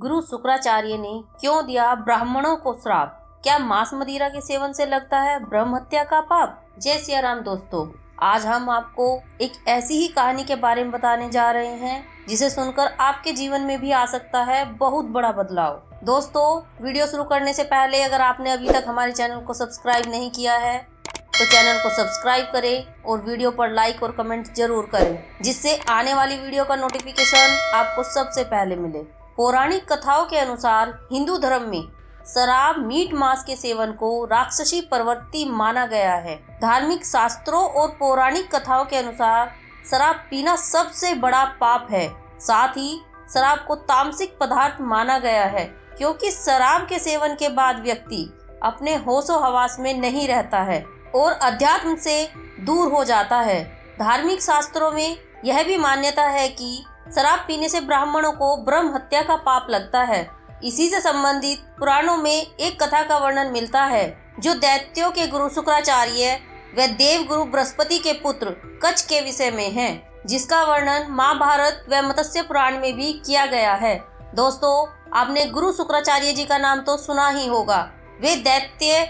गुरु शुक्राचार्य ने क्यों दिया ब्राह्मणों को श्राप? क्या मांस मदिरा के सेवन से लगता है ब्रह्म हत्या का पाप? जय सिया राम दोस्तों, आज हम आपको एक ऐसी ही कहानी के बारे में बताने जा रहे हैं जिसे सुनकर आपके जीवन में भी आ सकता है बहुत बड़ा बदलाव। दोस्तों, वीडियो शुरू करने से पहले अगर आपने अभी तक हमारे चैनल को सब्सक्राइब नहीं किया है तो चैनल को सब्सक्राइब करें और वीडियो पर लाइक और कमेंट जरूर करें, जिससे आने वाली वीडियो का नोटिफिकेशन आपको सबसे पहले मिले। पौराणिक कथाओं के अनुसार हिंदू धर्म में शराब मीट मांस के सेवन को राक्षसी प्रवृत्ति माना गया है। धार्मिक शास्त्रों और पौराणिक कथाओं के अनुसार शराब पीना सबसे बड़ा पाप है। साथ ही शराब को तामसिक पदार्थ माना गया है, क्योंकि शराब के सेवन के बाद व्यक्ति अपने होशो हवास में नहीं रहता है और अध्यात्म से दूर हो जाता है। धार्मिक शास्त्रों में यह भी मान्यता है कि शराब पीने से ब्राह्मणों को ब्रह्म हत्या का पाप लगता है। इसी से संबंधित पुराणों में एक कथा का वर्णन मिलता है, जो दैत्यों के गुरु शुक्राचार्य व देव गुरु बृहस्पति के पुत्र कच्छ के विषय में है, जिसका वर्णन महाभारत व मत्स्य पुराण में भी किया गया है। दोस्तों, आपने गुरु शुक्राचार्य जी का नाम तो सुना ही होगा। वे दैत्य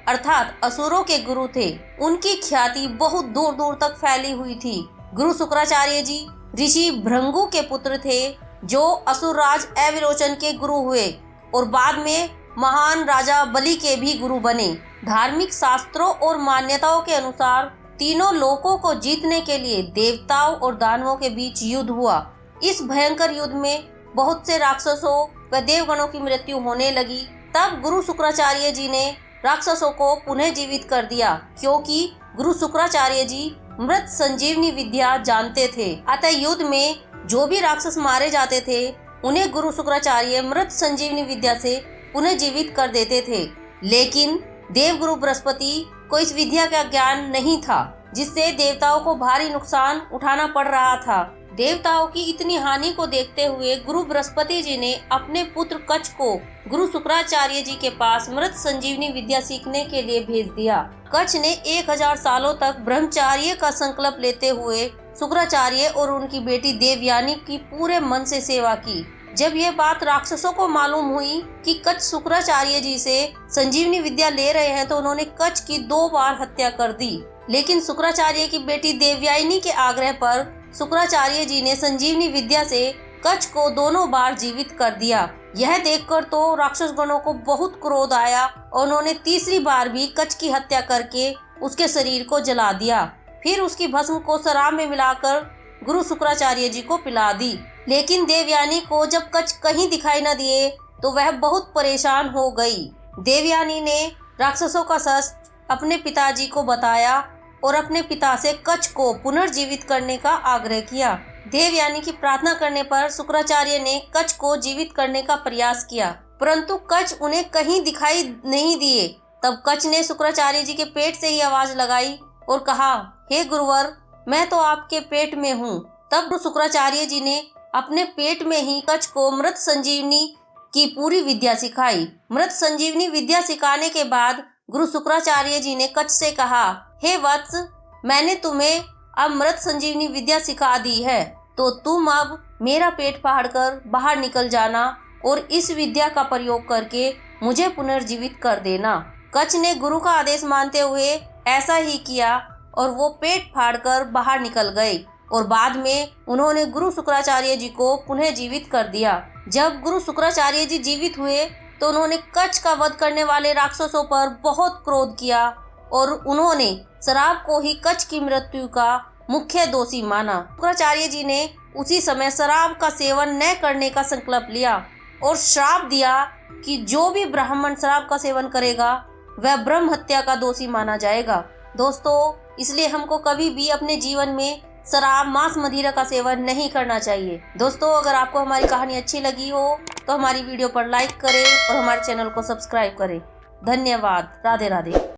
अर्थात असुरों के गुरु थे। उनकी ख्याति बहुत दूर दूर तक फैली हुई थी। गुरु शुक्राचार्य जी ऋषि भृंगु के पुत्र थे, जो असुरराज अविरोचन के गुरु हुए और बाद में महान राजा बलि के भी गुरु बने। धार्मिक शास्त्रों और मान्यताओं के अनुसार तीनों लोकों को जीतने के लिए देवताओं और दानवों के बीच युद्ध हुआ। इस भयंकर युद्ध में बहुत से राक्षसों व देवगणों की मृत्यु होने लगी। तब गुरु शुक्राचार्य जी ने राक्षसों को पुनः जीवित कर दिया, क्योंकि गुरु शुक्राचार्य जी मृत संजीवनी विद्या जानते थे। अतः युद्ध में जो भी राक्षस मारे जाते थे, उन्हें गुरु शुक्राचार्य मृत संजीवनी विद्या से पुनः जीवित कर देते थे। लेकिन देव गुरु बृहस्पति को इस विद्या का ज्ञान नहीं था, जिससे देवताओं को भारी नुकसान उठाना पड़ रहा था। देवताओं की इतनी हानि को देखते हुए गुरु बृहस्पति जी ने अपने पुत्र कच्छ को गुरु शुक्राचार्य जी के पास मृत संजीवनी विद्या सीखने के लिए भेज दिया। कच्छ ने 1000 सालों तक ब्रह्मचार्य का संकल्प लेते हुए शुक्राचार्य और उनकी बेटी देवयानी की पूरे मन से सेवा की। जब यह बात राक्षसों को मालूम हुई कि कच्छ शुक्राचार्य जी से संजीवनी विद्या ले रहे हैं, तो उन्होंने कच्छ की 2 बार हत्या कर दी। लेकिन शुक्राचार्य की बेटी देवयानी के आग्रह पर शुक्राचार्य जी ने संजीवनी विद्या से कच्छ को दोनों बार जीवित कर दिया। यह देखकर तो राक्षस गणों को बहुत क्रोध आया और उन्होंने तीसरी बार भी कच्छ की हत्या करके उसके शरीर को जला दिया। फिर उसकी भस्म को शराब में मिलाकर गुरु शुक्राचार्य जी को पिला दी। लेकिन देवयानी को जब कच्छ कहीं दिखाई न दिए तो वह बहुत परेशान हो गई। देवयानी ने राक्षसों का सच अपने पिताजी को बताया और अपने पिता से कच्छ को पुनर्जीवित करने का आग्रह किया। देवयानी की प्रार्थना करने पर शुक्राचार्य ने कच्छ को जीवित करने का प्रयास किया, परंतु कच्छ उन्हें कहीं दिखाई नहीं दिए। तब कच्छ ने शुक्राचार्य जी के पेट से ही आवाज लगाई और कहा, हे गुरुवर, मैं तो आपके पेट में हूँ। तब शुक्राचार्य जी ने अपने पेट में ही कच्छ को मृत संजीवनी की पूरी विद्या सिखाई। मृत संजीवनी विद्या सिखाने के बाद गुरु शुक्राचार्य जी ने कच्छ से कहा, हे वत्स, मैंने तुम्हें अब मृत संजीवनी विद्या सिखा दी है, तो तुम अब मेरा पेट फाड़कर बाहर निकल जाना और इस विद्या का प्रयोग करके मुझे पुनर्जीवित कर देना। कच्छ ने गुरु का आदेश मानते हुए ऐसा ही किया और वो पेट फाड़कर बाहर निकल गए और बाद में उन्होंने गुरु शुक्राचार्य जी को पुनः जीवित कर दिया। जब गुरु शुक्राचार्य जी जीवित हुए तो उन्होंने कच्छ का वध करने वाले राक्षसों पर बहुत क्रोध किया और उन्होंने शराब को ही कच्छ की मृत्यु का मुख्य दोषी माना। शुक्राचार्य जी ने उसी समय शराब का सेवन न करने का संकल्प लिया और श्राप दिया कि जो भी ब्राह्मण शराब का सेवन करेगा वह ब्रह्म हत्या का दोषी माना जाएगा। दोस्तों, इसलिए हमको कभी भी अपने जीवन में शराब मांस मदिरा का सेवन नहीं करना चाहिए। दोस्तों, अगर आपको हमारी कहानी अच्छी लगी हो तो हमारी वीडियो पर लाइक करें और हमारे चैनल को सब्सक्राइब करें। धन्यवाद। राधे राधे।